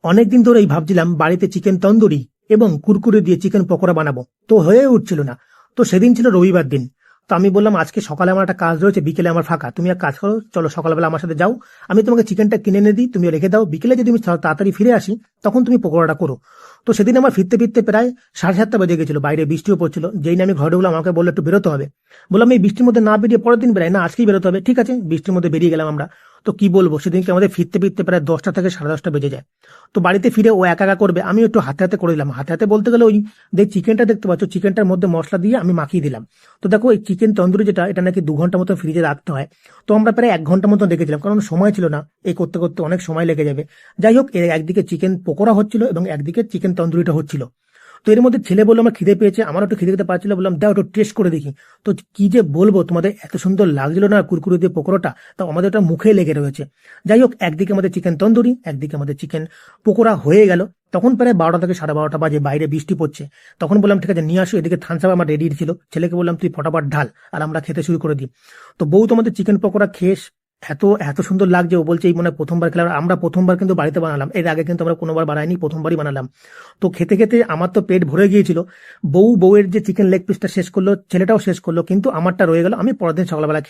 অনেকদিন ধরেই ভাবছিলাম বাড়িতে চিকেন তন্দুরি এবং কুরকুরে দিয়ে চিকেন পকোড়া বানাবো, তো হয়ে উঠছিল না। তো সেদিন ছিল রবিবার দিন। তো আমি বললাম আজকে সকালে আমার একটা কাজ রয়েছে, বিকেলে আমার ফাঁকা, তুমি এক কাজ করো, চলো সকালবেলা আমার সাথে যাও, আমি তোমাকে চিকেনটা কিনে এনে দিই, তুমি রেখে দাও, বিকেলে যদি আমি তাড়াতাড়ি ফিরে আসি তখন তুমি পকোড়াটা করো। তো সেদিন আমার ফিরতে ফিরতে প্রায় 7:30 বেজে গেছিল, বাইরে বৃষ্টিও পড়ছিল। যেই না আমি ঘরে ঢুকলাম আমাকে বললো একটু বেরোতে হবে। বললাম এই বৃষ্টির মধ্যে না বেরিয়ে পরের দিন বেরাই, না আজকেই বেরোতে হবে। ঠিক আছে, বৃষ্টির মধ্যে বেরিয়ে গেলাম আমরা। তো কি বলবো, সেদিনকে আমাদের ফিরতে ফিরতে প্রায় 10টা থেকে 10:30 বেজে যায়। তো বাড়িতে ফিরে ও একা একা করবে, আমি একটু হাতে হাতে করে দিলাম। হাতে হাতে বলতে গেলে ওই চিকেনটা দেখতে পাচ্ছ, চিকেনটার মধ্যে মশলা দিয়ে আমি মাখিয়ে দিলাম। তো দেখো এই চিকেন তন্দুরি যেটা, এটা নাকি 2 ঘন্টা মতো ফ্রিজে রাখতে হয়। তো আমরা প্রায় 1 ঘন্টা মতো রেখেছিলাম, কারণ সময় ছিল না, এই করতে করতে অনেক সময় লেগে যাবে। যাই হোক, এর একদিকে চিকেন পকোড়া হচ্ছিল এবং একদিকে চিকেন তন্দুরিটা হচ্ছিল। তো এর মধ্যে ছেলে বললো আমার খিদে পেয়েছে, আমারও একটু খিদে খেতে পারছিল, বললাম দাও একটু টেস্ট করে দেখি। তো কি যে বলবো তোমাদের, এত সুন্দর লাগছিল না কুরকুরে দিয়ে পকোড়াটা, তো আমাদের ওটা মুখে লেগে রয়েছে। যাই হোক, একদিকে আমাদের চিকেন তন্দুরি, একদিকে আমাদের চিকেন পকোড়া হয়ে গেল। তখন প্রায় 12টা থেকে 12:30 বাজে, বাইরে বৃষ্টি পড়ছে। তখন বললাম ঠিক আছে নিয়ে আসো, এদিকে থামস আপ আমার রেডি ছিল, ছেলেকে বললাম তুই ফটাফট ঢাল আর আমরা খেতে শুরু করে দিই। তো বউ তোমাদের চিকেন পকোড়া খেয়ে এত এত সুন্দর লাগছে, ও বলছে এই মনে হয় প্রথমবার খেলাম। আমরা প্রথমবার কিন্তু বাড়িতে বানালাম, এর আগে কিন্তু আমরা কোনোবার বানাইনি, প্রথমবারই বানালাম। তো খেতে খেতে আমার তো পেট ভরে গিয়েছিল। বউয়ের যে চিকেন লেগ পিসটা শেষ করলো, ছেলেটাও শেষ করলো, কিন্তু আমারটা রয়ে গেল, আমি পরের দিন সকালবেলা খেলাম।